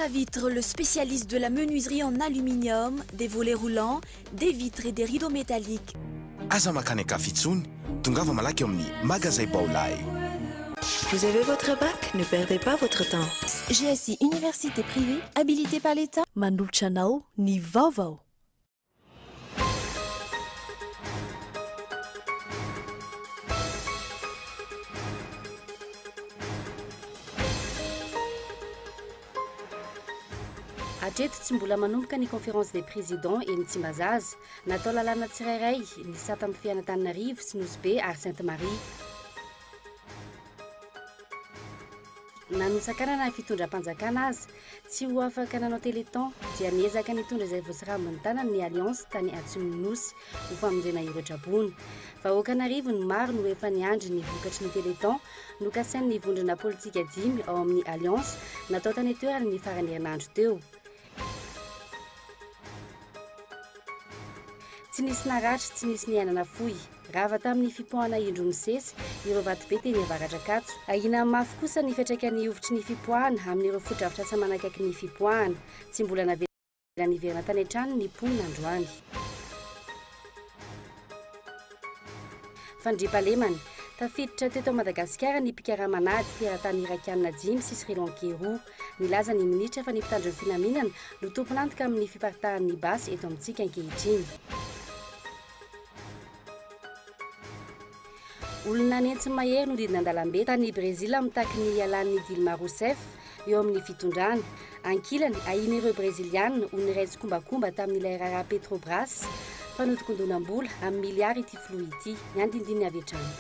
Vitre, le spécialiste de la menuiserie en aluminium, des volets roulants, des vitres et des rideaux métalliques. Vous avez votre bac, ne perdez pas votre temps. GSI Université privée, habilitée par l'État. Mandulchanao ni Vaovao. Hatreto tsy mbola manomboka ny conférence des présidents eny Tsimbazaza natao lalàna tsirairay ny sata amin'ny Fianantananarivo sy Nosy Be ary Sainte-Marie. Nanosakanana fitondram-panjakana azy tsy ho afaka nanao téléthon dia niezaka nitondra izay voasirambiny tanany ny alliance tany Atsimo Nosy ho famonjena ireo drabona. Vahoakan'arivo ny maro no efa niandry ny vokatry ny téléthon no kasain'ny vondrona politika 5 ao amin'ny alliance natao tany toerana ny farany herinandro teo. Tsy nisy naratra, tsy nisy niainana fohy. Rava tamin'ny fipoahana indro misesy, ireo vatobe teny avaratra katso. Ahina mafy kosa ny fiatraikan'ny ovitry ny fipoahana amin'ireo fodrafitrasa manakaiky ny fipoahana. Tsy mbola navela niverina tany an-trano ny ponina androany. Fandriampahalemana, tafiditra teto Madagasikara ny mpikaramanady teratany irakianina 5 sy Sri Lankais 2. Nilaza ny minitra fa ny mpitandro ny finaminana no tomponantoka amin'ny fiparitahan'ny basy eto amintsika ankehitriny. Olona nentsy mahery no didina andalambe tany Brezila mitaky ny alan'ny Dilma Rousseff eo amin'ny fitondrana. Ankilany ahina ireo breziliana ho niraitsy kombakomba tamin'ilay raharaha Petrobras fanodikondonam-bola amin'ny miliary ity filoha ity. Ny andindiny avy hatrany.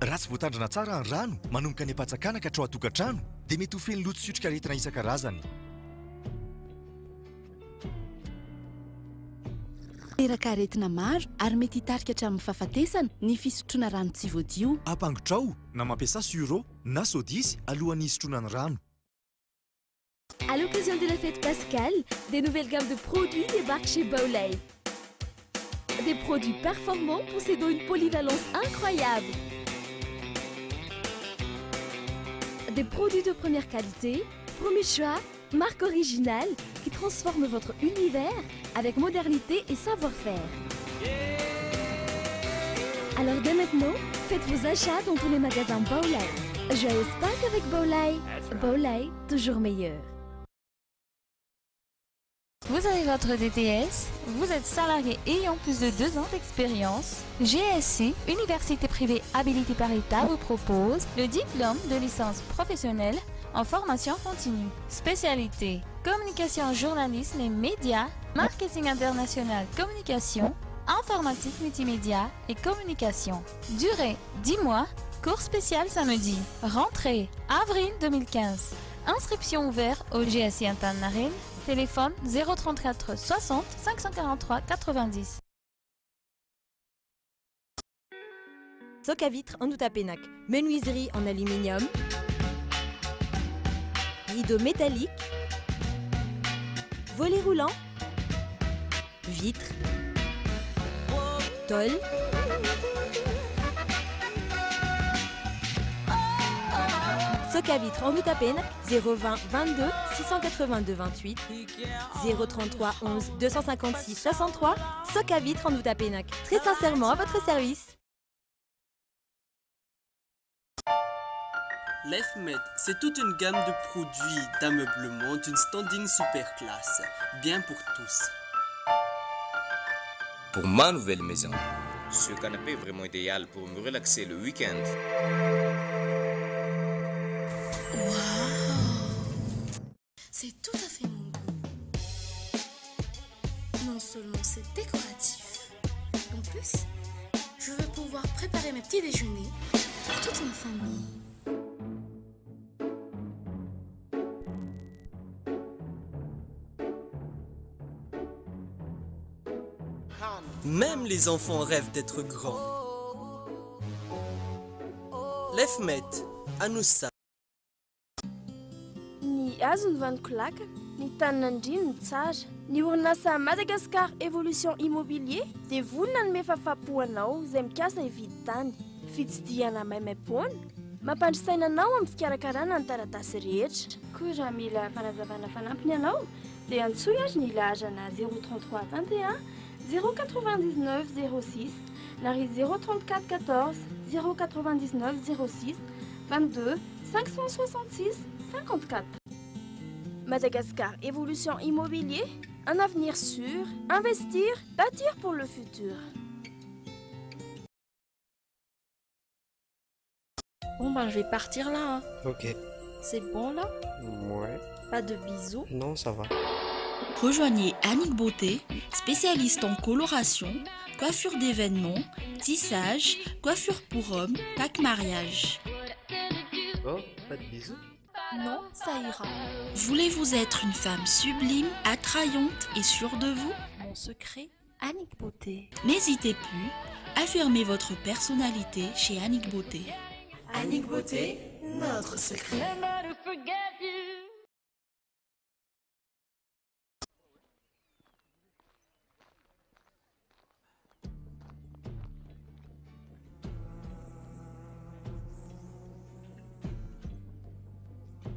Raha tsy voatandrina tsara ny rano manomboka ny apatsakana ka hatrao atokantrano dia mety ho feno loto sy otrikaretina isan-karazany. Teraka aretina maro ary mety hitarika hatramin'ny fahafatesana ny fisotroana rano tsy voadio. Ampangotrao na mampiasa suro na sodisy alohan'ny hisotroana ny rano. À l'occasion de la fête pascale, des nouvelles gammes de produits débarquent chez Vaovao. Des produits performants possédant une polyvalence incroyable. Des produits de première qualité, premier choix, marque originale qui transforme votre univers avec modernité et savoir-faire. Alors dès maintenant, faites vos achats dans tous les magasins Vaovao. Joyeuse Pâques avec Vaovao. Vaovao, toujours meilleur. Vous avez votre DTS, vous êtes salarié ayant plus de 2 ans d'expérience. GSI, Université privée habilitée par l'État, vous propose le diplôme de licence professionnelle en formation continue. Spécialité, communication, journalisme et médias, marketing international, communication, informatique, multimédia et communication. Durée, 10 mois, cours spécial samedi. Rentrée, avril 2015. Inscription ouverte au GSI Antananarivo. Téléphone 034 60 543 90. Vitre en Outapenac, menuiserie en aluminium, rideaux métalliques, volets roulants, vitres, tôle, Vitre en Outapenac 020 22 682 28 033 11 256 63. Vitre en Outapenac, très sincèrement à votre service. L'EFMED, c'est toute une gamme de produits d'ameublement d'une standing super classe, bien pour tous. Pour ma nouvelle maison, ce canapé est vraiment idéal pour me relaxer le week-end. C'est tout à fait mon goût. Non seulement c'est décoratif, En plus, je veux pouvoir préparer mes petits déjeuners pour toute ma famille. Même les enfants rêvent d'être grands. Lefmet, Anoussa. Ny hazo ny vanikolaka, ny tanin'andrino ny tsara. Ny orinasa Madagascar Évolution Immobilier dia vonona ny mefafapoanao izay mikasa hividy tany. Fitsidihana maimaimpoana, mampandrisaina anao amin'ny fikarakarana ny taratasy rehetra. Koa raha mila fanazavana fanampiny ianao dia antsoy azy ny lahazana 033 21 099 06 na ry 034 14 099 06 22 566 54. Madagascar Évolution Immobilier, un avenir sûr, investir, bâtir pour le futur. Bon ben je vais partir là. Hein. Ok. C'est bon là? Ouais. Pas de bisous? Non, ça va. Rejoignez Annick Beauté, spécialiste en coloration, coiffure d'événements, tissage, coiffure pour hommes, pack mariage. Oh, pas de bisous? Non, ça ira. Voulez-vous être une femme sublime, attrayante et sûre de vous? Mon secret, Annick Beauté. N'hésitez plus, affirmez votre personnalité chez Annick Beauté. Annick Beauté, notre secret.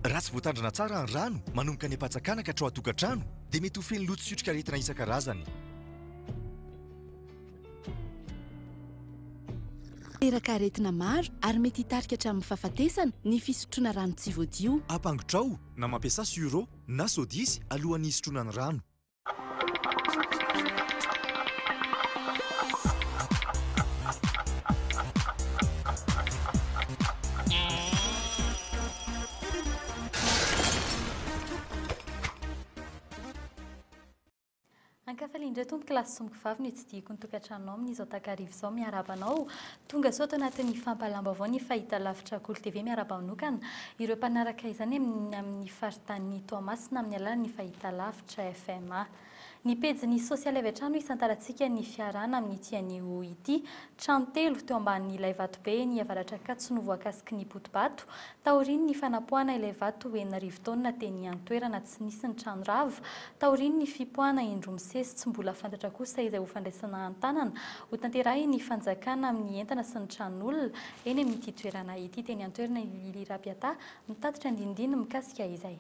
Raha tsy voatandrina tsara ny rano manomboka ny ampatsakana ka hatrao atokantrano dia mety ho feno loto siotrika aretina isan-karazany. Teraka aretina maro ary mety hitarika hatramin'ny fahafatesana ny fisotroana rano tsy voadio. Ampangotrao na mampiasa suro na sodisy alohan'ny hisotroana ny rano. Ankafalindra tony kilasy somboko vavy ny tsy diako ny tokantranonao amin'izao takarivo izao miarabanao. Tonga sao tao anatin'ny fampalamba avao ny fahita lavitra KOLO TV miarabanokana. Ireo mpanaraka izany amin'ny faritany Toamasina amin'ny alalan'ny fahita lavitra FMA. Ny pejy sosialy avy hatrano isantarantsika ny fiarana amin'ny tian'io ity. Trano telo teo ambanin'ilay vato be ny avaratra Katso no voakasiky ny Potobato. Taoriny ny fanapoana ilay vato enarivo taona teny an-toerana tsy nisy ny trano rava. Taoriny ny fipoana Indromisesy tsy mbola fantatra kosa izay ho fandraisana an-tanana. Ho tanterahy ny fanjakana amin'ny entana sy ny tranon'olona eny amin'ity toerana ity teny an-toerana Lirapiata mitatitra andindiny mikasika izay.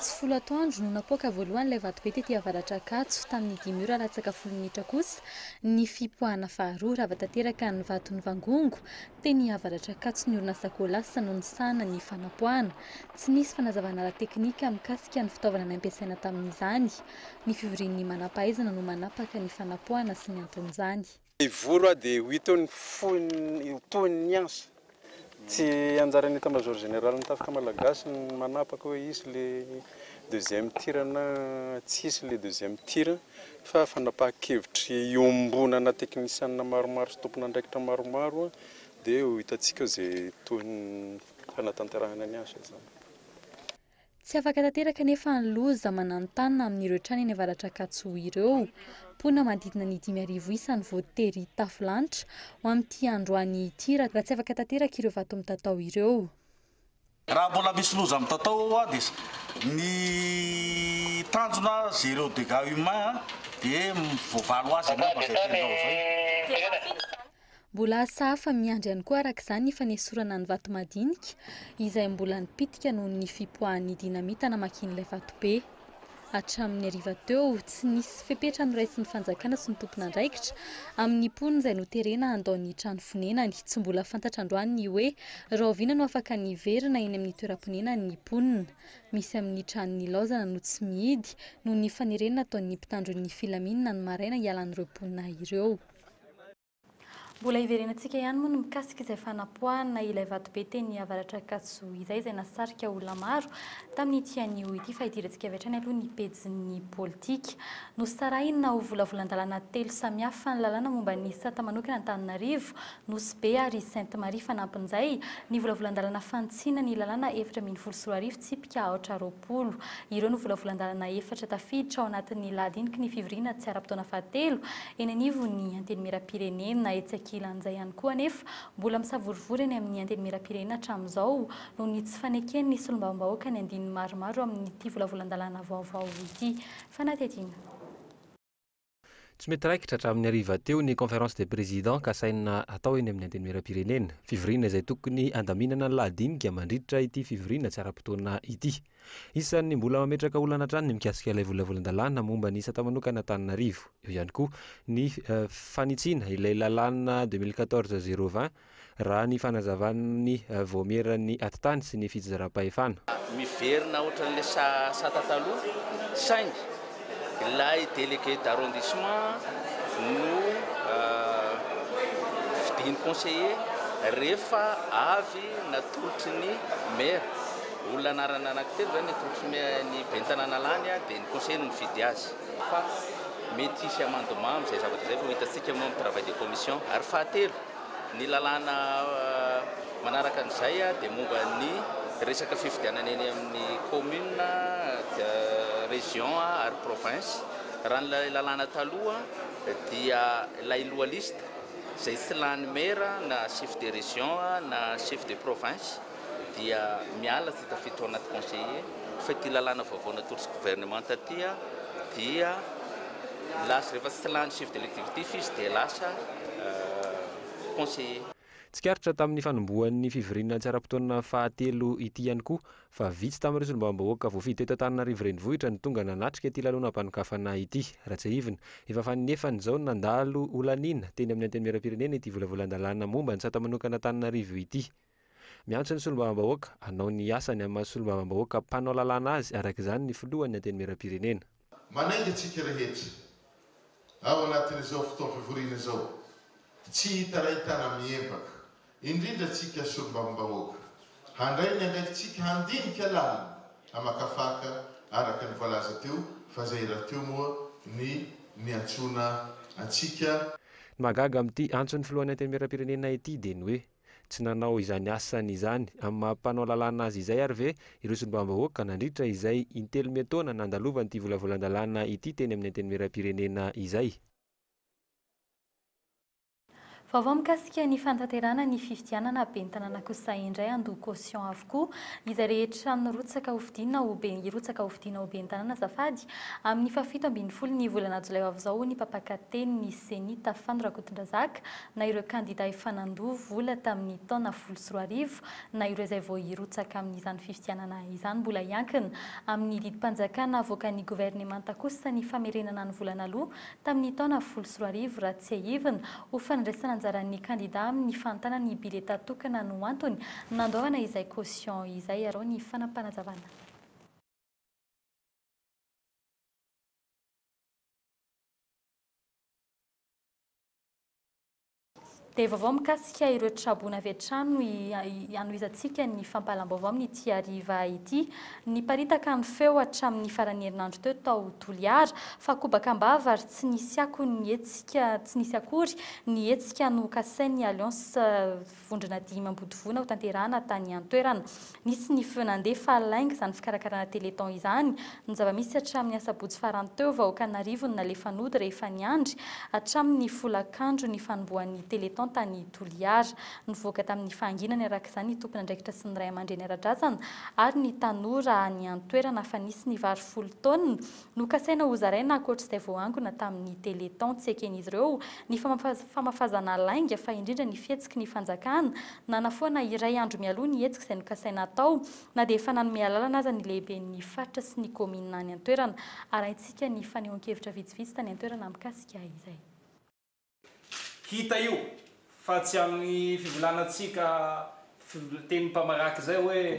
Sy folo atoandro no napoaka voalohany ilay vato be tety avaratra Katso tamin'ny 10 ora latsaka 10 minitra kosa ny fipoahana faharoa rava tanteraka ny vato ny Vangongo teny avaratra Katso ny orinasa Kolasa no nisana ny fanapoahana. Tsy nisy fanazavana ara teknika mikasika ny fitaovana nampiasaina tamin'izany. Ny fivorian'ny manam-pahaizana no manapaka ny fanapoahana sy ny anton'izany. Voro dia 8 taon'ny ansa. Tsy anjaran'ny état-major général ny tafika malagasy ny manapaka hoe isy le deuxième tir na tsy isy le deuxième tir fa fanapahan-kevitry iombonana teknisianina maromaro sy tompon'andraikitra maromaro dia hitantsika izay toy fanatanterahana ny asa izany. Tsy afaka tanteraka nefa ny loza mananontanina amin'ireo trano eny avaratra Katso ireo. Pona manodidina ny 5,000 isany voatery tafilanitra ho amin'ity androany ity raha tsy afaka tanteraka ireo vato mitatao ireo. Raha mbola misy loza mitatao dia ny tanjona 0 dégâts humains dia voavalo azy ianao mazay tendao zay. Mbola sahafa miandry ihany koa araka izany ny fanesorana ny vato madinika izay mbola nipitika noho ny fipoahan'ny dinamita namakian'ilay vato be. hatramin'ny hariva teo tsy nisy fepetra noraisin'ny fanjakana sy ny tompon'andraikitra amin'ny mponina izay noterena handao ny trano fonenany. Tsy mbola fantatra androany ny hoe rahoviana no afaka niverina eny amin'ny toeram-ponena ny mponina. Misy amin'ny tranon'ny laozana no tsy mihidy noho ny fanerena ataon'ny mpitandron'ny filaminana ny maraina ialan'ireo mponina ireo. Mbola iverenantsika ihany moa no mikasika izay fanapoahana ilay vatobe teny avaratra Katso izay nasarika olona maro tamin'ny tian'io ity fa idirantsika avy hatrany aloha ny pejin'ny politika. Nosarahina ho volavolan-dalàna telo samihafa ny lalàna momba ny sata manokana Antananarivo, Nosy Be ary Sainte-Marie fanampin'izay ny volavolan-dalàna fantsina ny lalàna 440 tsipika 420. Ireo no volavolan-dalàna 4 tafiditra ao anatin'ny ladiniky ny fivoriana tsy ara-potoana fahatelo eny anivon'ny antenimieram-pirenena ilan'izay ihany koa anefa mbola misavorivory eny amin'ny antenimieram-pirenena hatramin'izao noho ny tsy fanekeny ny solombavambahoaka ny andininy maromaro amin'ity volavolan-dalàna vaovao ity. Fanatetiana. Tsy mety raikitra hatramin'ny hariva teo ny conférence des présidents ka saina atao eny amin'ny antenimieram-pirenena. Fivoriana izay tokony andaminana ny lahadinika mandritra ity fivoriana tsy ara-potoana ity. Isan'ny mbola mametraka olana hatrany ny mikasika ilay volavolan-dalàna momba ny sata manokana Antananarivo. Eo ihany koa ny fanitsiana ilay lalàna 2014-020 raha ny fanazavan'ny voameran'ny atitany sy ny fijeram-pahefana. Miverina ohatran'ilay sata taloha saingy ilay délégué d'arrondissement no vidiny conseiller rehefa avy natolotry ny maire. Olona anarana anankitelo zany natolotry ny bentanana lany dia ny conseiller no mividy azy. Fa mety isy amandomamy izay zavatra izay fa hitantsika moa amin'ny travail de commission. Ary fahatelo ny lalàna manaraka an'izay dia momba ny resaka fifidianana eny amin'ny commune, région ary province. Raha ny lalàna taloha dia ilay loalista izay tsy lany maire na chef de région na chef de province dia miala tsy tafiditra ao anaty conseiller. Fa ity lalàna vaovao natolotry gouvernement taty dia lasa rehefa tsy lany chef de l'exécutif izy dia lasa conseiller. Tsikaritra tamin'ny fanombohan'ny fivoriana tsy ara-potoana fahatelo ity ihany koa fa vitsy tamin'ireo solombavambahoaka voafidy teto Antananarivo renivohitra ny tonga nanatrika ity lalona-mpanokafana ity. Raha tsy ahivina efa faninefany izao nandalo olanina teny amin'ny antenimieram-pirenena ity volavolan-dalàna momba ny sata manokana Antananarivo ity. Miantso ny solombavambahoaka hanao ny asany amin'ny solombavambahoaka mpanao lalàna azy araka izany ny filohan'ny antenimieram-pirenena. Manainga antsika rehetra ao anatin'izao fotoam-pivoriana izao tsy hita rahitana miempaka indrindra antsika solombavambahoaka handray ny andraikitsika handinika lalina hamakafaka araka ny voalaza teo fa zay raha teo moa ny antsona antsika. Magaga amin'ity antson'ny filohan'ny antenimieram-pirenena ity dia ny hoe tsy nanao izany asany izany amin'ny mampanao lalàna azy izay ary ve ireo solombavambahoaka nandritra izay intelo metaona nandalovany ity volavolan-dalàna ity teny amin'ny antenimieram-pirenena izay. Vaovao mikasika ny fantanterana ny fifidianana bentanana kosa indray andoha caution avokoa izay rehetra nirotsaka hofidiana ho bentanana azafady amin'ny fafito-ambinifolo ny volana jolay avy ny mpapakateny ny seni tafano Rakotondrazaka na ireo kandida ifanandoha vola tamin'ny taona 2014 na ireo izay vao hirotsaka amin'izany fifidianana izany mbola iankina amin'ny didim-panjakana avoakan'ny gouvernemanta kosa ny famerenana ny volana aloha tamin'ny taona 2014 raha tsy ahivina ho fandraisana anjaran'ny kandida amin'ny fantanany bileta tokana no antony nandoavana izay caution izay arao ny fanampanazavana. Dia vaovao mikasika ireo trabona avy hatrany anoizantsika ny fampalam-baovao amin'ny ity hariva ity. Niparitaka ny feo hatramin'ny farany herinandro teo tao Toliara fa kobakambava ary tsy nisy akory ny hetsika no kasain'ny alliance vondrona dimy ambodivona ho tanterahana tany an-toerana. Nisy ny feo nandeha falainga izany fikarakarana teleton izany ny zava-misy hatramin'ny asabotsy farany teo vahoaka narivony nalefanody rehefa niandry hatramin'ny folakandro ny fanombohan'ny teleton Profitant tany Toliara. Nivoaka tamin'ny fahanginany araka izany ny tompony andraikitra sy ny ray aman-dreny ara-drazana ary ny tanora ny an-toerana fa nisy ny vary 10 taonina no kasaina ho zaraina ankoatr'izay voangona tamin'ny téléthon tsy eken'izy ireo ny famafazana lainga fa indrindra ny fihetsiky ny fanjakana nanafoana iray andro mialoha ny hetsika izay no kasaina atao na dia efa nanome lalana aza ny lehibe ny faritra sy ny komina any an-toerana arahintsika ny fanehoan-kevitra vitsivitsy tany an-toerana mikasika izay. Hita io fa tsy amin'ny fivolanantsika teny mpamaraka zay hoe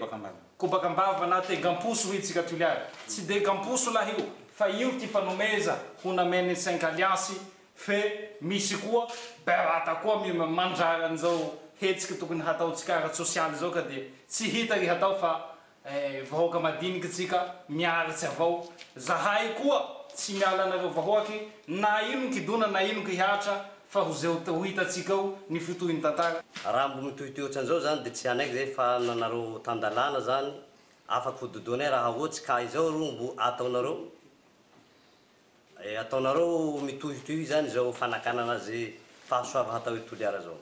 kobakambava na tegamposo hoitsika Toliara. Tsy de gamposo laha io fa io ty fanomeza ho nameny 5 alliances fe misy koa bevata koa mandrara an'izao hetsika tokony hataotsika ara-sosialy zao ka de tsy hita ry hatao fa vahoaka madinika tsika miaratsy avao. Zahay koa tsy miala anareo vahoaky na ino kidona na ino kihatra fa ho zay ho hitatsika ao ny fitohiny tantara. Raha mbo mitohitohy ohatran'izao zany dia tsy anaiky zay fa nanareo tandalana zany afaky ho dodonay raha ohatsy ka izao ro mbo ataonareo mitohitohy zany zao fanakanana zay fahasoava hatao Toliara zao.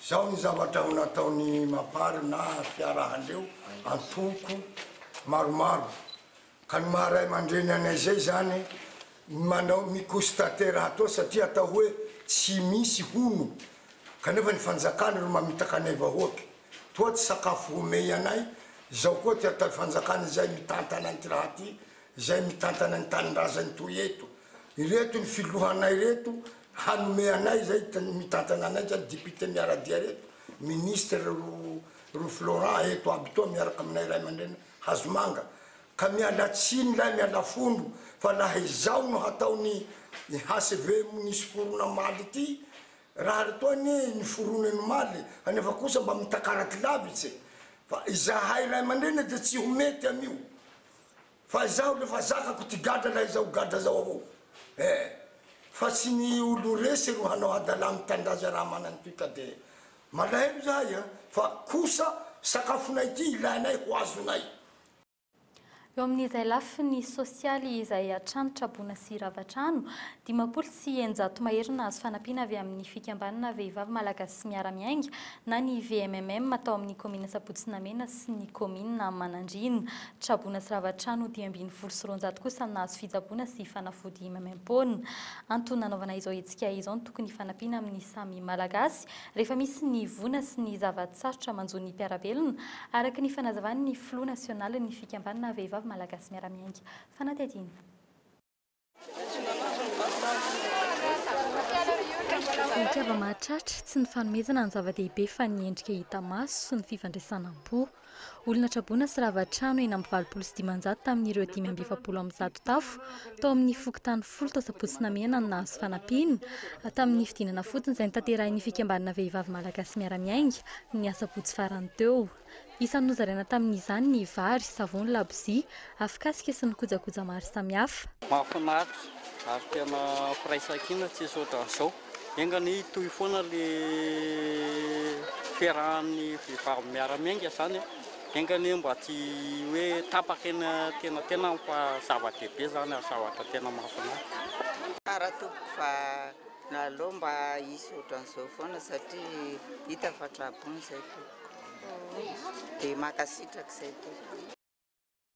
Zao ny zavatra ho nataony mapary na fiarahandreo antoko maromaro ka ny maharay aman-dreny anay zay zany manao mikonstate raha atao satria atao hoe tsy misy hono kanefa ny fanjakana ro mamitaka anay vahoaky toa tsy sakafo homey anay zao koa ty atao fanjakana zay mitantana ny raha ty zay mitantana ny tanindrazany toy eto ireto ny filohanay reto hanome anay zay mitantana anay zay député miaradia reto ministre ro Florent eto aby toa miaraka aminay ray aman-dreny Hazomanga ka miala tsiny lay miala fondo fa laha izao no hataony HCV nisy forona maly ty raha retoany ny foronany maly anefa kosa mba mitakaraky lavitsy fa izahay ray aman-dreny dia tsy ho mety amio fa izao lefa zakako ty gada la izao gada zao avao fa tsy ny olo resy ro hanao adala mitandaza raha manany toy ka dia malahelo zahay fa kosa sakafonay ty ilainay ho azonay. Eo amin'izay lafiny sosialy izay atranotra bona sy ravatrano 500 maherina azo fanampiana avy amin'ny fikambanana vehivavy malagasy sy miara-miainga na ny VMMM atao amin'ny komina Sapotsynamena sy ny komina Manandrina. Trabona sy ravatrano 220 kosa nahazo fitsaboana sy fanafody imamem-pona. Antony nanaovana izao hetsika izao ny tokony fanampiana amin'ny samy malagasy rehefa misy ny vona sy ny zavatsarotra manjo ny mpiarabelona araka ny fanazavany ny flou national ny fikambanana vehivavy malagasy miara-miainga. Fanatedina. Ny kiava mahatratra tsy ny fanomezana ny zava-dehibe fa ny endrika hita maso sy ny fifandraisana am-po. Olona trabona sy ravatrano eny amin'ny 700 tamin'ireo 570 tafo tao amin'ny fokontany 10 tao Sapotsynamena no nahazo fanampiana tamin'ny fidinana fotony izay nitanterahiny fikambanana vehivavy malagasy miara-miainga ny asabotsy farany teo. Isan'ny nozaraina tamin'izany ny vary, savony, labozia, afokasika sy ny kojakoja maro samihafa. Mahafinaritra ary tena firaisan-kina tsisy ohatran'izao. Engany toy foana le fiarahan'ny vehivavy miara-miainga zany engany mba tsy hoe tapaka eny tena fa zava-dehibe zany zavatra tena mahafinaritra. Raha tompoko fa nalao mba hisy ohatran'izao foana satria hita fa trabona zay dia makasitraka izay tompoko.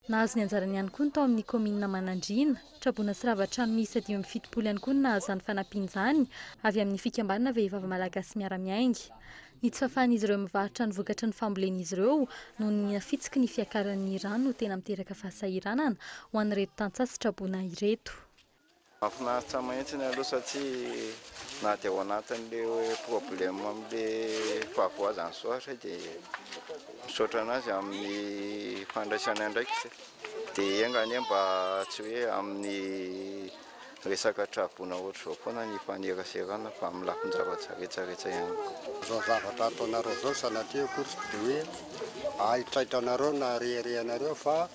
Nahazo ny anjarany ihany koa tao amin'ny komina Manandrina, trabona sy ravatrano miisa 570 ihany koa nahazo izany fanampiana izany avy amin'ny fikambanana vehivavy malagasy miara-miainga. Ny tsy fahafan'izy ireo mivarotra ny vokatry ny fambolen'izy ireo noho ny nafitsiky ny fiakaran'ny rano tena miteraka fahasahiranana ho an'ireto tantsaha sy trabona ireto. Mahafinaritra mahitsy aloha satria na dia ao anatin'ilay problème amin'ilay fahavoazana soatra dia misaotra anazy amin'ny fandraisana ndraiky izay dia engany mba tsy hoe amin'ny resaka trabona ohatr'izao foana ny faneraserana fa amin'ny lafin-javatsaretsaretsy ihany koa. Zao zavatra ataonareo zao sanatria kory tsy dia hoe hitraitranareo na reherehanareo fa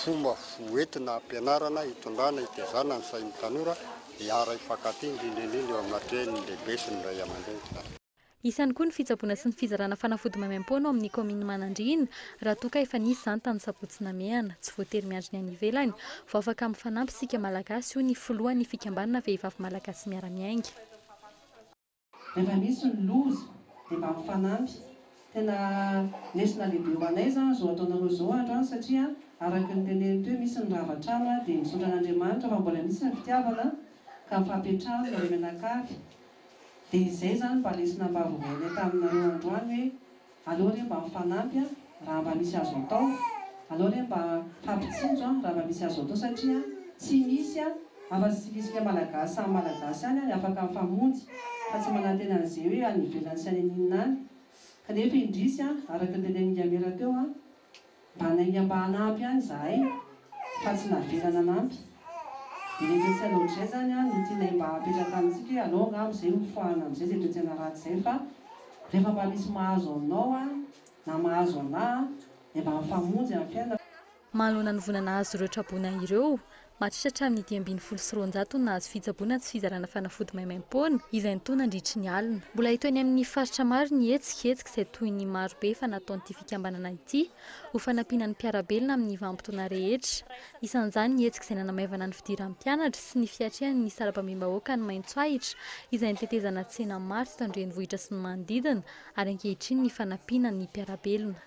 fomba hoentina ampianarana hitondrana hitezana ny sain'ny tanora hiara hifankatia indrindrindrindra eo amin'ateny ny lehibe sy ny ray aman-dreny. Isan'ny koa ny fitsaboana sy ny fizarana fanafody mamem-pona ao amin'ny komina Manandrina raha toa ka efa nisy izany tany Sapotsynamena tsy voatery miandry ny any ivelany vao afaka amin'ny fanampy isika malagasy io ny filohan'ny fikambanana vehivavy malagasy miara-miainga. rehefa misy ny loza dia mba mifanampy. Tena lesona lehibe ho anay zany zao ataonareo zao androany satria araka ny teneny teo misy ny ravatrano dia misaotra an'Andriamanitra fa mbola misy ny fitiavana ka mifampiatrano ny remenakavy. Dia izay zany mba lesona mba vovainay taminareo androany hoe aleo re mba mifanampy raha mba misy azo atao, aleo re mba fampitsinjo raha mba misy azo atao satria tsy misy afa-tsisika malagasy samy malagasy any ny afaka mifamonjy fa tsy manantena an'izay hoe any ivelany sy any aninona any. Kanefa indrisy araka ny tenen'ny Gamera teo mba nainga mba hanampy any zahay fa tsy navelana anampy. Dia tsy aloatra izay zany no tianay mba apetraka amintsika hoe aleo angamba izay mifohana amin'izay izay toetsana ratsy izay fa rehefa mba misy mahazo aminao na mahazo anahy dia mba mifamonjy amin'ny fiainana. Manoloana ny vonana azo ireo trabona ireo mahatratra amin'ny 290 nahazo fitsaboana tsy fizarana fanafody maimaim-poana izay nitona nandritry ny alina. Mbola hita eny amin'ny faritra maro ny hetsiketsiky izay toy ny marobe fa nataon'ity fikambanana ity ho fanampiana ny mpiarabelona amin'ny vanim-potoana rehetra. Isan'izany ny hetsika izay nanamaivana ny fidiran'ny mpianatra sy ny fiatrehany ny sarababem-bahoaka ny Maintsoahitra izay nitetezana tsena maro teto an-drenivohitra sy ny manodidina ary ankehitriny ny fanampiana ny mpiarabelona.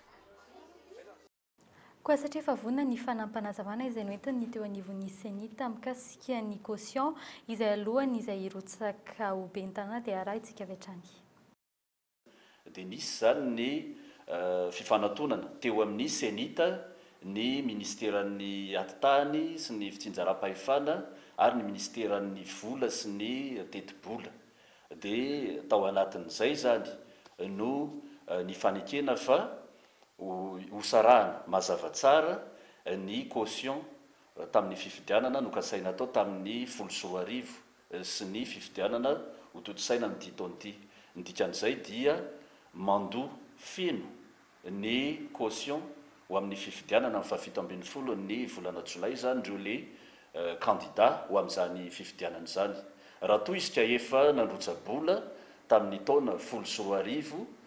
Koa satria efa vonona ny fanampanazavana izay noentiny teo anivon'ny Senita mikasika ny caution izay alohany izay irotsaka ho ben'ny tanàna dia araha itsika avy hatrany. Dia nisy zany ny fifanantonana teo amin'ny Senita, ny ministeran'ny atitany sy ny fitsinjaram-pahefana ary ny ministeran'ny vola sy ny teti-bola. Dia tao anatin'izay zany no ny fanekena fa hosarahana mazava tsara ny caution tamin'ny fifidianana no kasaina atao tamin'ny 14 sy ny fifidianana ho totosaina ny taon'ity. Ny dikan'izay dia mandoa feno ny caution ho amin'ny fifidianana amin'ny 17 ny volana Jolay zany ireo le candidat ho amin'izany fifidianana zany. Raha toa izy ka efa nandrotsabola tamin'ny taona 14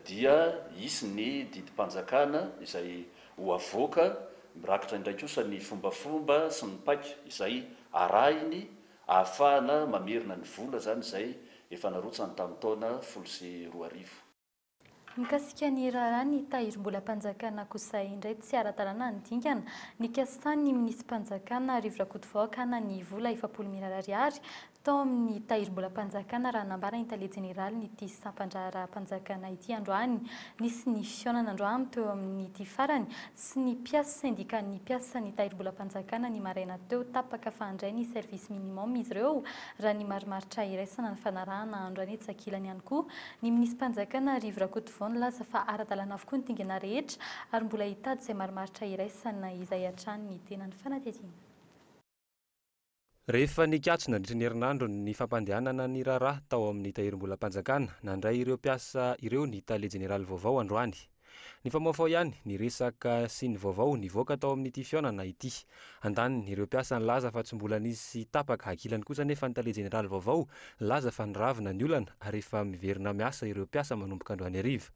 dia isy ny didi-panjakana izay ho avoaka mirakitra indray kosa ny fombafomba sy ny paika izay arahiny ahafahana mamerina ny vola zany izay efa narotsany tamin'ny taona 12. Mikasika ny raharaha ny tahirim-bolam-panjakana kosa indray tsy ara-dalàna ny dingana ny kasany ny minisy-panjakana Rivrakotovaokana ny vola 700 milina ariary tao amin'ny tahirim-bolam-panjakana raha nambara ny tale jeneraly ny ity sampandrara-panjakana ity androany. Nisy ny fionana androany teo amin'ny ity farany sy ny piasa syndika ny piasa ny tahirim-bolam-panjakana ny maraina teo tapaka fandray ny service minimum izy ireo raha ny marimaritra iraisana ny fanarahana androany etsakilany ihany koa. Ny minisy-panjakana Rivrakotovao laza fa ara-dalàna avokoa ny dingana rehetra ary mbola hitady izay marimaritra iraisana izay hatrany ny tenany fanadihadiana. Rehefa nikatso nandritra ny herinandro ny fampandehanana ny raharaha tao amin'ny tahirim-bolam-panjakana nandray ireo mpiasa ireo ny tale jeneraly vaovao androany. Ny famoafao ihany ny resaka sy ny vaovao nivoaka tao amin'ity fionana ity. Andaniny ireo mpiasa ny laza fa tsy mbola nisy tapaka hakilany kosa nefa ny tale jeneraly vaovao laza fa niravina ny olana ary efa miverina miasa ireo mpiasa manomboka androany hariva.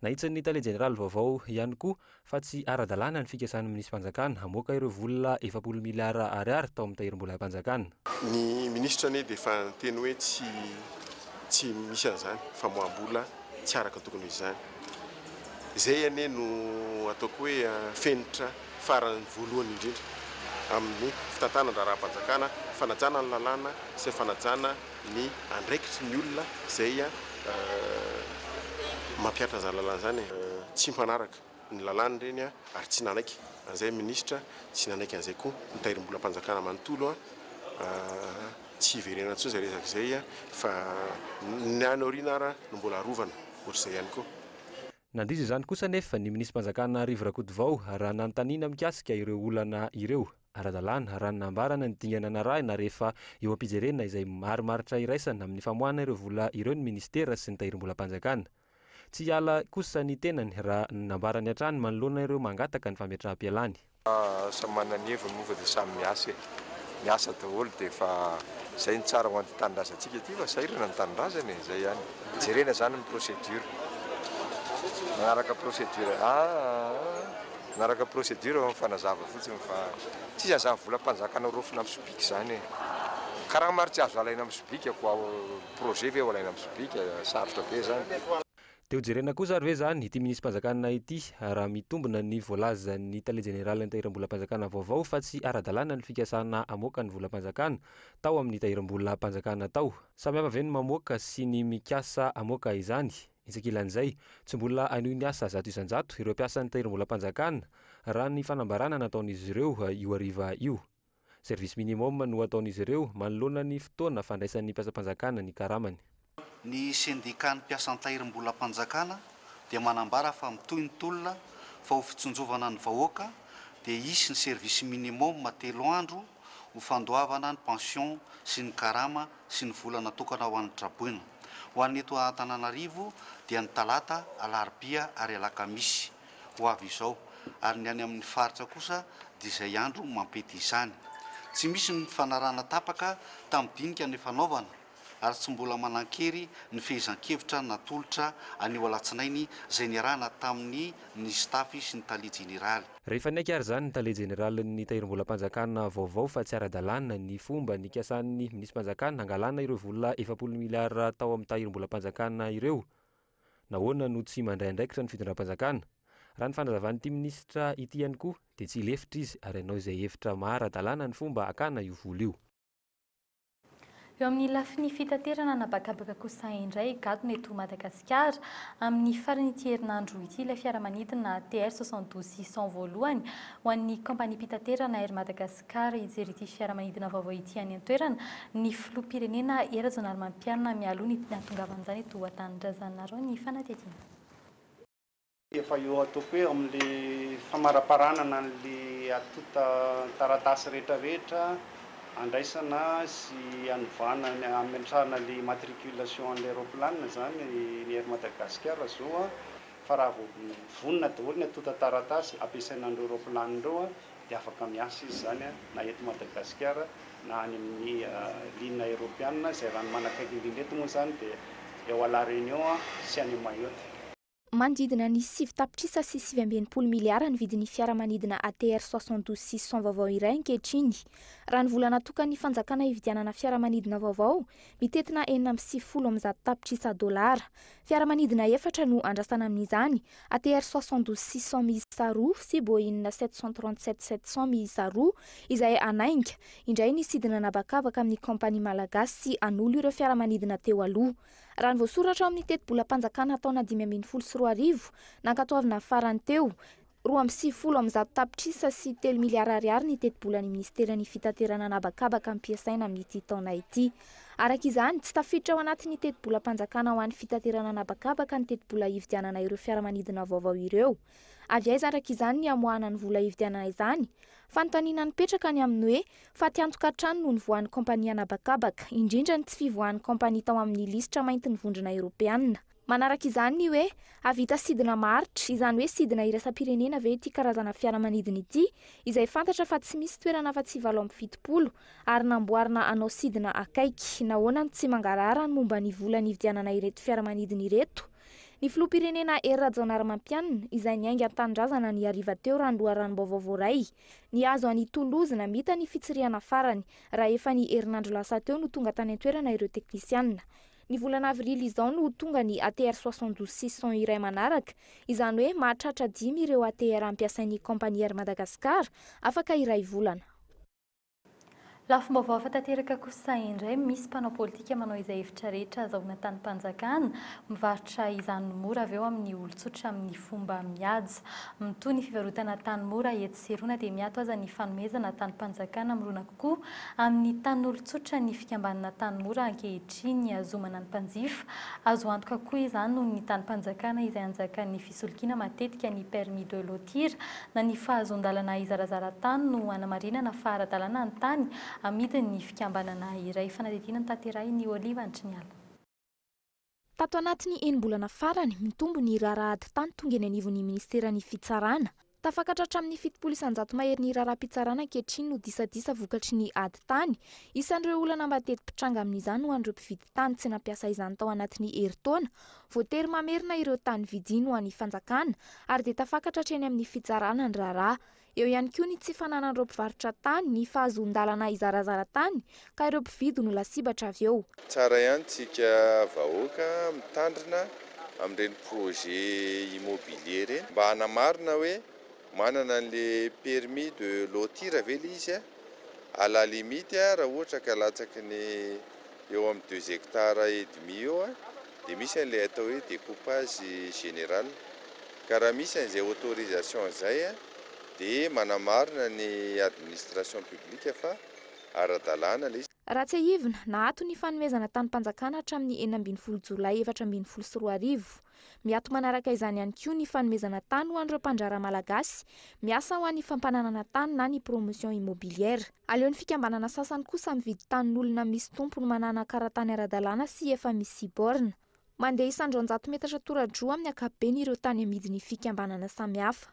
Nahitsany tale jeneraly vaovao ihany koa fa tsy ara-dalàna ny fikasan'ny minisy-panjakana hamoaka ireo vola 700 miliara ariary tao amin'ny tahirim-bolam-panjakana. Ny ministra anie dia efa niteny hoe tsy misy an'izany famoaham-bola tsy araka tokony izany. Izay anie no ataoko hoe fenitra farany voalohany indrindra amin'ny fitantanana raharaha-panjakana, fanajana ny lalàna sy fanajana ny andraikitry ny olona izay mampiatra zany lalàna zany tsy mpanaraka ny lalàna reny ary tsy nanaiky an'izay ministra tsy nanaiky an'izay koa ny tahirim-bolam-panjakana manontolo tsy hiverena intsony izay resaka izay fa ny any aoriana ara no mbola arovana ohatr'izay ihany koa. Nandriza izany kosa nefa ny minisy-panjakana Rivrakotovao raha nanontaniana mikasika ireo olana ireo ara-dalàna raha nambarana ny dingana narahina rehefa eo am-pijerena izay marimaritra iraisana amin'ny famoahana ireo vola ireo ny ministera sy ny tahirim-bolam-panjakana. Tsy hiala kosa ny tenany raha nambarany hatrany manoloana ireo mangataka ny fametraha-pialany. Samy manana ny heviny moa dia samy miasa daholo dia fa izay ny tsara ho an'ny tanindrazantsika ity fa sahirana ny tanindrazana izay ihany. Jerena zany ny procédure. Manaraka procédure fanazava fotsiny fa tsy hazava volam-panjakana rofina amin'ny sopiky zany. karaha maro tsy azo alaina amin'ny sobika koa projet ve ho alaina amin'ny sobika sarotra be zany. Teo jerena kosa ary ve zany ity minisy mpanjakana ity raha mitombona ny voalazan'ny tale jeneraly ny tahiram-bolam-panjakana vaovao fa tsy ara-dalàna ny fikasana amoaka ny volam-panjakana tao amin'ny tahiram-bolam-panjakana tao. Samy hafa ve ny mamoaka sy ny mikasa amoaka izany. Isakilan'izay tsy mbola anio ny asa zato isan-jato ireo mpiasa ny tahiram-bolam-panjakana raha ny fanambarana nataon'izy ireo io hariva io. Service minimum no ataon'izy ireo manoloana ny fotoana fandraisan'ny mpiasa-panjakana ny karamany. Ny syndicat ny mpiasa tahiram-bolam-panjakana dia manambara fa mitohy ny tolona fa ho fitsonjovana ny vahoaka dia isy ny service minimum 3 andro ho fandoavana ny pension sy ny karama sy ny vola natokana ho an'ny traboina. Ho an'ny eto Antananarivo dia ny talata, alarobia ary alakamisy ho avy izao, ary ny any amin'ny faritra kosa dia izay andro mampety izany. Tsy misy ny fanarana tapaka tamin'ny dinika ny fanaovana ary tsy mbola manan-kery ny fehezan-kevitra natolotra anio alatsinainy izay niarahana tamin'ny ny stafy sy ny tale jeneraly. Rehefa niaiky ary zany ny tale jeneraly ny tahiram-bolam-panjakana vaovao fa tsy ara-dalàna ny fomba nikasan'ny minisy mpanjakana hangalana ireo vola 7 miliara tao amin'ny tahiram-bolam-panjakana ireo. Nahoana no tsy mandray andraikitra ny fitondram-panjakana. Raha ny fandrazavan'ity minisitra ity ihany koa dia tsy lefitra izy ary ianao izay hevitra mahara-dalàna ny fomba hakana io vola io. Eo amin'ny lafiny fitaterana nabakabaka kosa indray gadona eto Madagasikara amin'ny farany ity herinandro ity ilay fiaramanidina TR 62600 voalohany ho an'ny kompania mpitaterana ery Madagasikara ijery ity fiaramanidina vaovao ity any an-toerana ny filoham-pirenena era-jonary mampianina mialoha ny nahatongavan'izany eto an-tanindrazanareo ny fanatetiana. Efa eo ataoko hoe amin'ilay famaraparanana n'ilay atota taratasy rehetrarehetra andraisana sy anovana amentrahana le matriculation an'aéroplanina zany ny ery Madagasikara zao fa raha vonona daholo ny atota taratasy ampiasaina an'ireo aéroplanina ireo dia afaka miasa izy zany na eto Madagasikara na any amin'ny ligne européenne izay raha ny manakaiky indrindra eto moa zany dia eo à La Réunion sy any Mayotte. Manodidina ny 7 tapitrisa sy 7.20 miliara ny vidin'ny fiaramanidina ATR 62600 vaovao iray ankehitriny. Raha ny vola natokany fanjakana hividianana fiaramanidina vaovao, mitetina 450 tapitrisa dolara. Fiaramanidina efatra no andrasana amin'izany, ATR 62600 miisa 2 sy Boeing 737-700 miisa 2 izay anainga. Indray ny sidina nabakabaka amin'ny kompania malagasy sy anolo ireo fiaramanidina teo aloha. Raha ny voasoratra amin'ny teti-bolam-panjakana taona 2014 nankatoavina farany teo 250 tapitrisa sy 3 miliara ariary ny teti-bolan'ny ministeran'ny fitaterana nabakabaka ampiasaina amin'ity taona ity. Arak'izany tsy tafiditra ao anatin'ny teti-bolam-panjakana ho an'ny fitaterana nabakabaka ny teti-bola hividianana ireo fiaramanidina vaovao ireo. Avy aiza arak'izany ny amoahana ny vola hividianana izany. Fanontaniana nipetraka ny aminy hoe fa tiantoka hatrany no nivoahan'ny kompania nabakabaka, indrindra ny tsy fivoahan'ny kompania tao amin'ny lisitra mainty ny vondrona Europeanina. Manaraka izany ny hoe avita sidina maritra, izany hoe sidina iraisam-pirenena ve ity karazana fiaramanidina ity, izay fantatra fa tsy misy toerana fa tsy 770 ary namboarina anao sidina akaiky. Nahoana tsy mangarahara ny momba ny vola ny hividianana ireto fiaramanidina ireto. Ny filoham-pirenena era-jonary mampianina izay niainga an-tanindrazana ny hariva teo raha ndoha ranom-baovao voaray. Ny azo any Toulouse namita ny fitsiriana farany raha efa ny herinandro lasa teo no tonga tany an-toerana ireo teknisianina. Ny volana avrily izao no tonga ny ATR 62600 iray manaraka, izany hoe mahatratra 5 ireo ATR ampiasain'ny kompania ery Madagasikara afaka iray volana. Lafim-baovao fatateraka kosa indray misy mpanao politika manao izay hevitra rehetra azahoana tany-panjakana mivarotra izany mora avy eo amin'ny olon-tsotra amin'ny fomba mihaja. Mitohy ny fivarotana tany mora eto Serona dia miato aza ny fanomezana tany-panjakana mirona kokoa amin'ny tan'olon-tsotra ny fikambanana tany mora ankehitriny azomana ny mpanjifa. Azo antoka koa izany noho ny tany-panjakana izay anjakan'ny fisolokiana matetika ny permis de lotir na ny fahazon-dalana izarazara tany no anamarinana fa ara-dalàna ny tany amidiny ny fikambanana iray. Fanadidina ny tanteray ny Oliva Antriniala. Tato anatin'ny 9 bolana farany mitombo ny rarahady tany tonga eny anivon'ny ministeran'ny fitsarana. Tafakatra hatramin'ny 700 mahery ny raharaham-pitsarana ankehitriny no disadisa vokatry ny ady tany. Isan'ireo olana mba teti-pitranga amin'izany ho an'ireo mpividy tany tsy nampiasa izany tao anatin'ny herintaona. Voatery mamerina ireo tany vidiany ho an'ny fanjakana ary dia tafakatra hatreny amin'ny fitsarana ny raharaha. eo ihany koa ny tsy fananan'ireo mpivarotra tany ny fahazon-dalana izarazara tany ka ireo mpividy no lasibatra avy eo. Tsara ihany tsika vahoaka mitandrina amin'ireny projet immobilier reny mba hanamarina hoe manana an'le permis de lotir ve le izy à la limite raha ohatra ka latsaky ny eo amin'ny 2 hectares et demi eo dia misy an'ilay atao hoe découpage général ka raha misy an'izay autorisation izay dia manamarina ny administration publique fa ara-dalàna le izy. Raha tsy ahivina nahato ny fanomezana tany-panjakana hatramin'ny 12 Jolay 2024. Miato manaraka izany ihany koa ny fanomezana tany ho an'ireo mpanjara malagasy miasa ho an'ny fampananana tany na ny promotion immobilière. Aleon'ny fikambanana sasany kosa mividy tanin'olona misy tompony manana karatany ara-dalàna sy efa misy borne. Mandeha isan-100 metatra tora-droa amin'ny ankapobeny ireo tany amidin'ny fikambanana samihafa.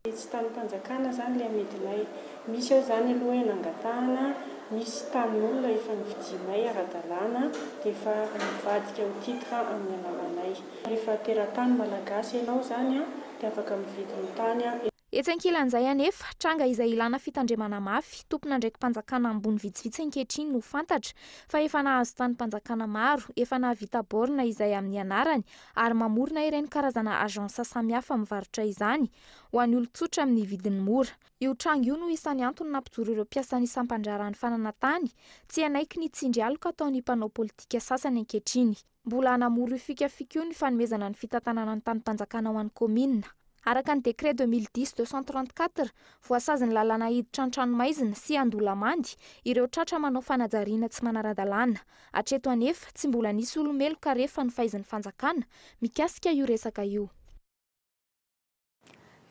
Tsy tany-panjakana zany le amidinay, misy eo zany aloha hoe nangatahana, misy tanin'olona efa nividinay ara-dalàna dia efa mivadika ho titre amin'ny alalanay. Rehefa teratany malagasy ianao zany dia afaka mividy ny tany. Etsy ankilan'izay anefa tranga izay ilana fitandremana mafy tompona ndraiky mpanjakana ambony vitsivitsy ankehitriny no fantatra fa efa nahazo tany-mpanjakana maro, efa nahavita borne izay amin'ny anarany ary mamorona ireny karazana agence samihafa mivarotra izany ho an'ny olon-tsotra amin'ny vidiny mora. Io tranga io no isan'ny antony nampijoro ireo mpiasan'ny isam-pandrarany fananantany tsy anaiky ny tsindry aloka ataon'ny mpanao politika sasany ankehitriny. Mbola hanamora io fikafika io ny fanomezana ny fitantanana ny tany-mpanjakana ho an'ny komina. Araka ny décret 2010-234 voasazy ny lalana hiditra an-tranomaizina sy andolamandy ireo tratra manao fanajariana tsy manara-dalàna. Hatreto anefa tsy mbola nisy olomeloka rehefa nifaizin'ny fanjakana mikasika io resaka io.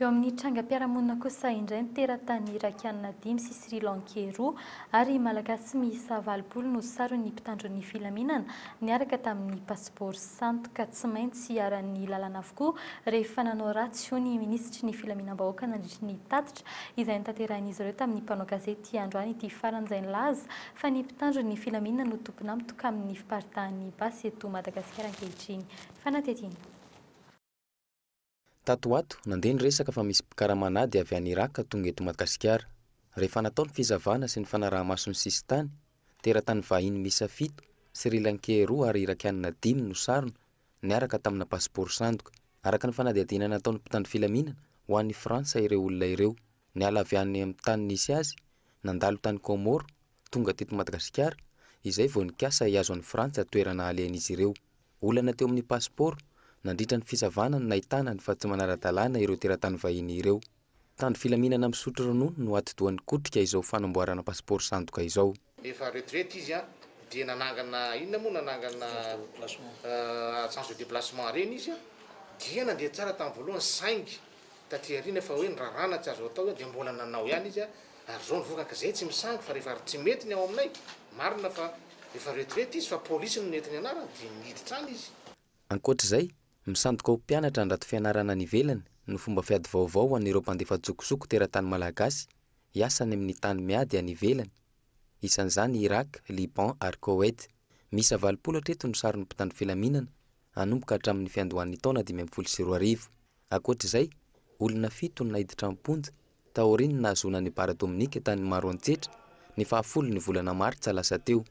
Eo amin'ny trangam-piarahamonina kosa indray ny teratany irakiana 5 sy Sri Lankais 2 ary malagasy miisa 20 no sarony mpitandro ny filaminana niaraka tamin'ny passeport santo ka tsy maintsy aran'ny lalana avokoa rehefa nanao ratsy ny ministry ny filaminam-bahoaka nandritry ny tatitra izay nitanteran'izy ireo tamin'ny mpanao gazety androany ity faran'izay nilaza fa ny mpitandro ny filaminana no tompona mitoka amin'ny fiparitahan'ny basy eto Madagasikara ankehitriny. Fanatetiny. Tatoato nandeha niresaka fa misy mpikaramanady avy any Iraka tonga eto Madagasikara. Rehefa natao ny fizavana sy ny fanaraha-masony sistany, teratany vahiny misa 7, Sri Lankais 2 ary irakiana 5 no sarona niaraka tamina passeport sandoka. Araka ny fanadihadiana nataon'ny mpitandro filaminana ho an'ny Frantsa ireo olona ireo. Niala avy any amin'ny tany nisy azy, nandalo tany Komoro, tonga teto Madagasikara, izay vao nikasa hiazo an'ny Frantsa toerana alehan'izy ireo. Olana teo amin'ny passeport nandritra ny fisavana no nahitana ny fa tsy manara-dalàna ireo teratany vahiny ireo. Tandro filaminana misotro ronono no atidohan'ny kotrika izao fanamboarana passeport sandoka izao. Efa retraite izy dia nanangana inona moa nanangana agence de déplacement reny izy dia nandeha tsara tamin'ny voalohany saingy taty arina fa hoe nirarana tsy azo atao dia mbola nanao ihany izy ary zao nivokaka izay tsy misangy fa rehefa tsy mety ny ao aminay marina fa efa retraite izy fa polisy no nentiny anarany dia niditra any izy. Ankoatr'izay misandoka ho mpianatra andrato fianarana ny ivelany no fomba fiady vaovao ho an'ireo mpandefa jokojoko teratany malagasy hiasany amin'ny tany miady any ivelany. Isan'izany Irak, Liban ary Koweït. Misa 20 hatreto no sarony mpitandro filaminana hanomboka hatramin'ny fiandohan'ny taona 2024. Ankoatr'izay, olona 7 no nahiditra amponja taoriny nahazona ny bara Dominika tany maro antsetra ny 10 ny volana Martsa lasa teo.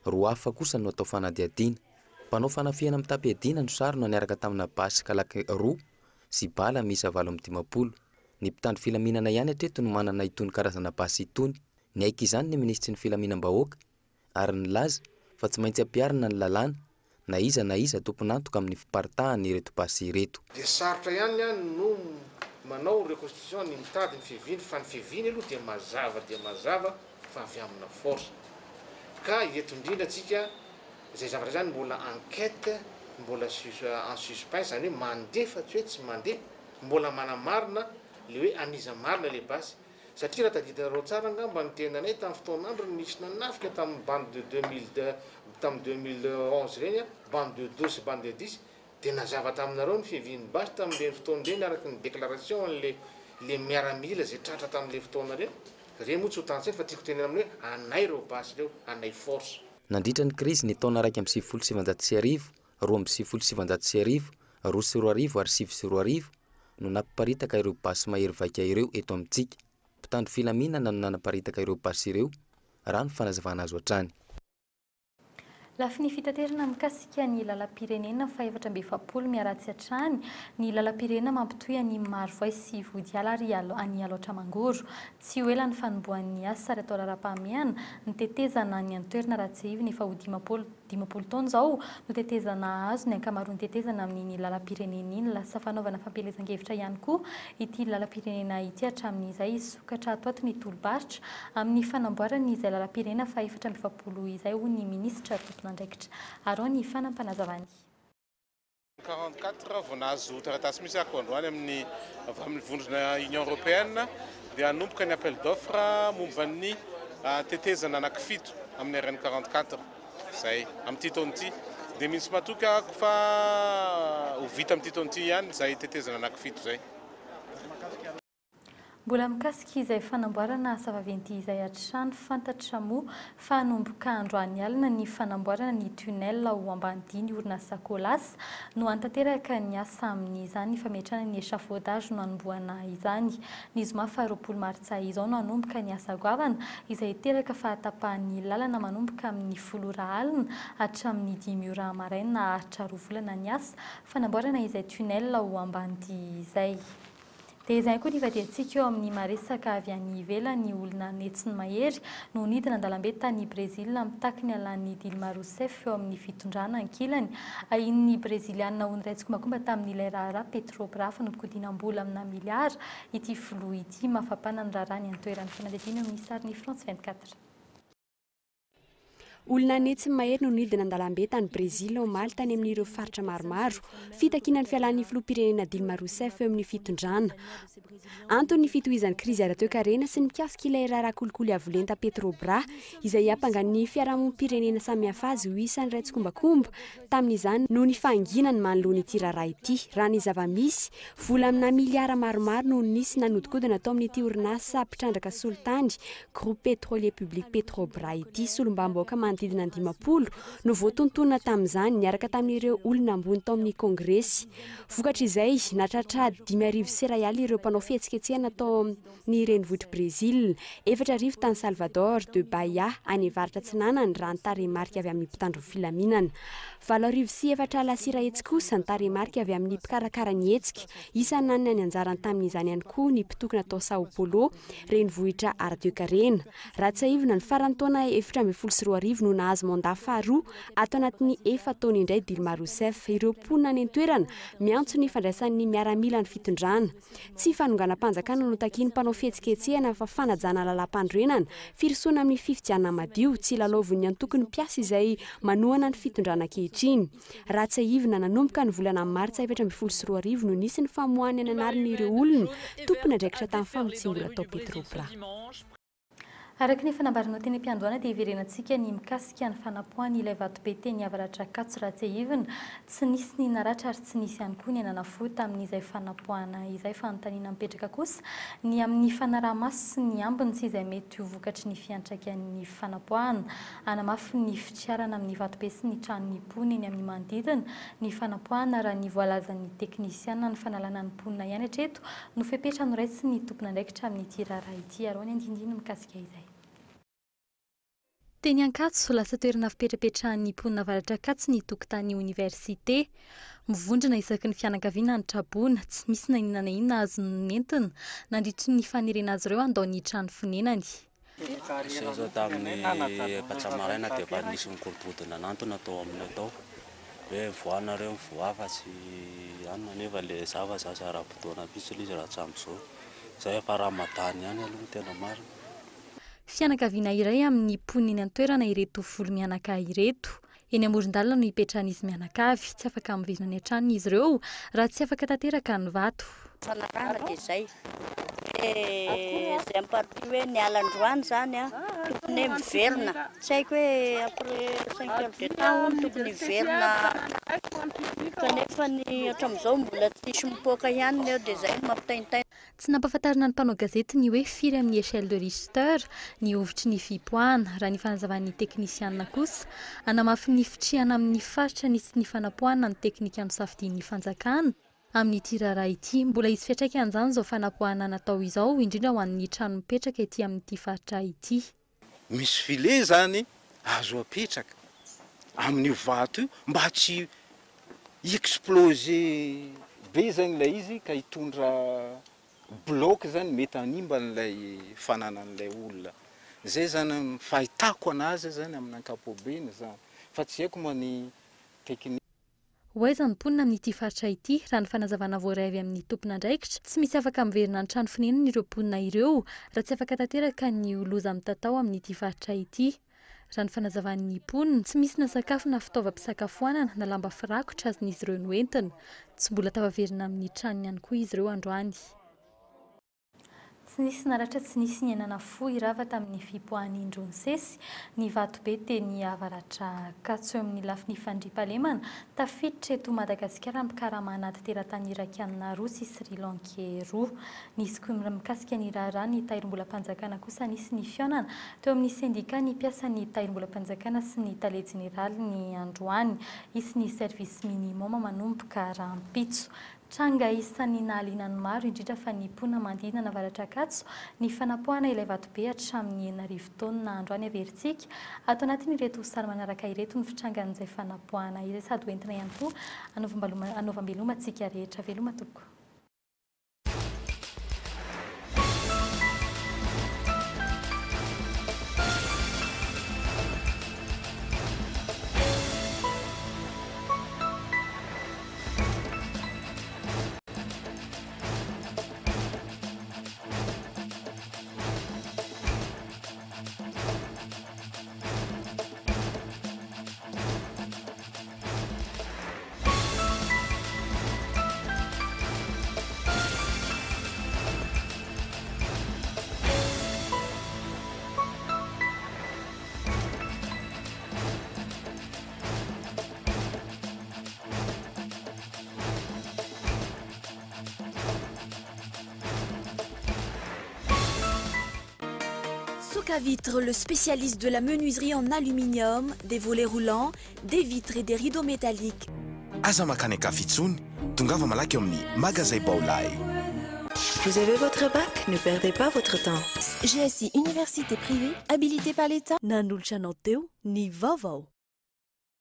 2 hafa kosa no atao fanadihadiana. Mpanao fanafiana amin'ny tapiadina no sarona niaraka tamina basy kalaky 2 sy bala misa 7-20. Ny mpitandro filaminana ihany hatreto no manana itony karazana basy itony. Niaiky izany ny ministry ny filaminam-bahoaka ary nilaza fa tsy maintsy ampiarina ny lalàna na iza tomponantoka amin'ny fiparitahan ireto basy ireto. Dia sarotra ihany no manao reconstitution ny mitady ny fiviny fa ny fiviny aloha dia mazava fa avy amina force. Ka eto indrindra tsika izay zavatra zany mbola enquête mbola en suspens zany hoe mandeha fa tsy hoe tsy mandeha mbola manamarina le hoe aniza marina le basy satria raha tadidinareo tsara angamba ny tenanay tamin'ny fotoan'andro nisy nanafika tamin'ny bande de 2002 tamin'ny 2011 reny bande de 2 sy bande de 10 dia nazava taminareo ny fiviny basy tamin'le fotoana reny araka ny déclaration le miaramila zay tratra tamin'le fotoana reny moa tsy ho tantsaina fa tiako tenena amin'ny hoe anay reo basy reo anay force. Nandritra ny krizy ny taona 1.790, 2.790, 2.20 ary 7.20 no namparitaka ireo basy mahery vaika ireo eto amintsika. mpitandro filaminana no nanaparitaka ireo basy ireo raha ny fanazavana azo hatrany. Lafy ny fitaterana mikasika ny lalam-pirenena fa 720 miaratsy hatrany ny lalam-pirenena mampitohy any Marvoay sy Vodiala ary any Aloatra Mangoro. Tsy ho ela ny fanombohan'ny asa ary atao raharaham-pahamehana ny tetezana ny antoerana ratsy ivy efa ho 10 taona zao no tetezana azo ny ankamaroany tetezana amin'ny lalam-pirenena iny lasa fanaovana fampelezan-kevitra ihany koa ity lalam-pirenena ity hatramin'izay sokatra ato ato ny tolobaritra amin'ny fanamboarana izay lalam-pirenena fa 720 izay ho ny minisitra ndraikitra ary ny fanampanazavany 44 vao nahazo taratasy misy ako androany amin'ny vondrona Union Européenne dia hanomboka ny appel d'offre momban'ny tetezana anankifito amin'ny RN 44 zay amin'ity taona ity dia misy matoka fa ho vita amin'ity taona ity ihany zay tetezana anankifito zay. Mbola mikasika izay fanamboarana asa vaventy izay hatrany fantatra moa fa hanomboka androany alina ny fanamboarana ny tunnel ho ambanidia ny orinasa Kolas no antanteraka ny asa amin'izany fametrahana ny échafaudage no hanombohana izany. Ny zoma fa 20 Martsa izao no hanomboka ny asa goavana izay teraka fahatapahan'ny lalana manomboka amin'ny 10 alina hatramin'ny 5 maraina aritra 2 volana ny asa fanamboarana izay tunnel ho ambanidia izay. Dia izay koa ny vadiantsika eo amin'ny maresaka avy any ivelany olona netsiny mahery no nidina andalambe tany Brezila mitaky ny alan'ny Dilma Rousseff eo amin'ny fitondrana ankilany ahin'ny breziliana ho niraitsy kombakomba tamin'ilay raharaha Petrobras fanompokodinam-bola amina miliara ity filoha ity mafapana ny raharaha ny antoeran'ny fanadihadiana amin'ny sariny France 24. Olona netsy mahery no nidina andalambe tany Brezila omaly tany amin'ireo faritra maromaro fitakinan'ny fialan'ny filoham-pirenena Dilma Rousseff eo amin'ny fitondrana. Antony fitohizan'ny krizy ara-toe-karena sy ny mikasika ilay raharaha kolikoly avolenta Petrobras izay hampangan'ny fiarahamonim-pirenena samihafa azy ho isan'ny raitsin-kombakomba tamin'izany no ny fanginany manoloana ity raharaha ity. Raha ny zava-misy vola amina miliara maromaro no nisy nanodikodina atao amin'ity orinasa mpitrandraka solitany Groupe Pétrolier Public Petrobras ity solombambaoka manodidina 50 no voatontonona tamin'izany niaraka tamin'ireo olona ambony tao amin'ny kongresy. Vokatra izay natratra 5,000 seraialy ireo mpanao fihetsiketsehana tao ny renivohitra Brezil, 4,000 tany Salvador de Bahia any avaratra Tsinana ny raha ny tarehimarika avy amin'ny mpitandro filaminana. 4,000 sy 4 lasira hetsika kosa ny tarehimarika avy amin'ny mpikarakara ny hetsika. Isanany ny anjarany tamin'izany ihany koa ny mpitokona tao Sao Paulo renivohitra ara-toe-karena. Ratsaivina ny farany taona 2012 no nahazo mandat faharoa atao anatin'ny 4 taona indray Dilma Rousseff. Ireo mponina ny antoerana miantso ny fandraisan'ny miaramila ny fitondrana. Tsy fanonganam-panjakana no takiany mpanao fihetsiketsehana fa fanajana lalam-pandroenana firosoana amin'ny fifidianana madio tsy lalaoviny antokony mpiasa izay manohana ny fitondrana ankehitriny. Ratsaivina nanomboka ny volana Martsa 2012 no nisy ny famoahany any anaran'ireo olona tompona andraikitra tamin'ny famotsimbola tao Petrobras. Araka ny fanambaranao teny am-piandohana dia iverenantsika ny mikasika ny fanapohany ilay vatobete ny avaratra Katso Ratsaivina tsy nisy ny naratra ary tsy nisy ihany koa ny ananafo tamin'izay fanapohana izay fanontaniana mipetraka kosa ny amin'ny fanaraha-maso sy ny ambiny sy izay mety ho vokatry ny fiantraikan'ny fanapohana. Anamafy ny fitiarana amin'ny vatobe sy ny tranon'ny mponina eny amin'ny manodidina ny fanapohana raha ny voalazan'ny teknisiana ny fanalana ny mponina ihany hatreto no fepetra no raitsy ny tompona andraikitra amin'ity raharaha ity ary ny andindina mikasika izay. Teny Ankatso lasa toerana fipetrapetrahan'ny mponina avaratra Ankatso ny tokotany Université. Mivondrona isaky ny fianakaviana ny traboana, tsy misy na inona na inona azo nentina nandritry ny fanerena azy ireo andao ny trano fonenany. Zao tamin'ny patsamaraina dia efa nisy mikorokodina nantona atao amin'ny atao hoe voanareo voafatsy anona nefa le zava zasa ara-potoana mihitsy izy raha hatram'izao zay efa ramadany ihany aloha tena marina. Fianakaviana iray amin'ny mponina antoerana ireto folo mianaka ireto. Eny amoron-dalana no hipetrahan'izy mianakavy, tsy afaka mivezina ny an-tranony izy ireo raha tsy afaka tanteraka ny vato. Fanarana dia izay. Izay amparity hoe ny alandroany zany tokony miverina. Tsy haiko hoe après 5 heures de temps tokony miverina. Kanefa ny hatramin'izao mbola tsisy mipoaka ihany eo dia izay mampitaintaina. Tsy nampahafantarina ny mpanao gazety ny hoe firy amin'ny échelle de Richter ny ovitry ny fipoahana raha ny fanazavan'ny teknisianina kosa anamafy ny fitrihana amin'ny faritra nisy ny fanapohana ny teknika no safidian'ny fanjakana Amin'ity raharaha ity mbola hisy fiantraikany izany izao fanapoahana natao izao indrindra ho an'ny trano mipetraka ety amin'ity faritra ity. Misy file zany azo apetraka amin'io vato io mba tsy explose be zany ilay izy ka hitondra bloc zany mety hanimba n'ilay fananan'ilay olona. Zay zany fahitako anazy zany amin'ny ankapobeny zany fa tsy haiko moa ny teknika. Hoaiza ny mponina amin'ity faritra ity raha ny fanazavana voaray avy amin'ny tompon'andraikitra tsy misy afaka miverina ny trano fonenana ireo mponina ireo raha tsy afaka tanteraka ny loza mitatao amin'ity faritra ity. Raha ny fanazavan'ny mponina tsy misy na sakafo na fitaovam-pisakafoanana na lamba firakotra azon'izy ireo noentina. Tsy mbola tafaverina amin'ny tranony ihany koa izy ireo androany. Tsy nisy naratra tsy nisy niainana fo irava tamin'ny fipoahan'ny indronsesy ny vatobe teny avaratra katso amin'ny lafiny fandriampahalemana tafiditra eto Madagasikara mikaramana anaty teratany irakianina roa sy Sri Lanka roa. Nisy koa mikasika ny raharaha ny tairom-bolam-panjakana kosa nisy ny fionana teo amin'ny sendika ny mpiasa ny tairom-bolam-panjakana sy ny tale jeneraly ny androany isy ny service minimum manomboka rahampitso. Tranga isan'ny nahalinan'ny maro indrindra fa ny mponina mandina navaratra katso ny fanapoahana ilay vatobe hatramin'ny 9 taona androany averintsika ato anatin'ireto sary manaraka ireto ny fitrangan'izay fanapoahana izay sady hoentina ihany koa hanaovam-belomantsika rehetra. Veloma tompoko. Vitre, le spécialiste de la menuiserie en aluminium, des volets roulants, des vitres et des rideaux métalliques. Aza makany Kafitsony, tongava malaky amin'ny magasin Baolay. Vous avez votre bac? Ne perdez pas votre temps. GSI Université privée, habilitée par l'État. Nanulcha Nanteo, ni Vaovao.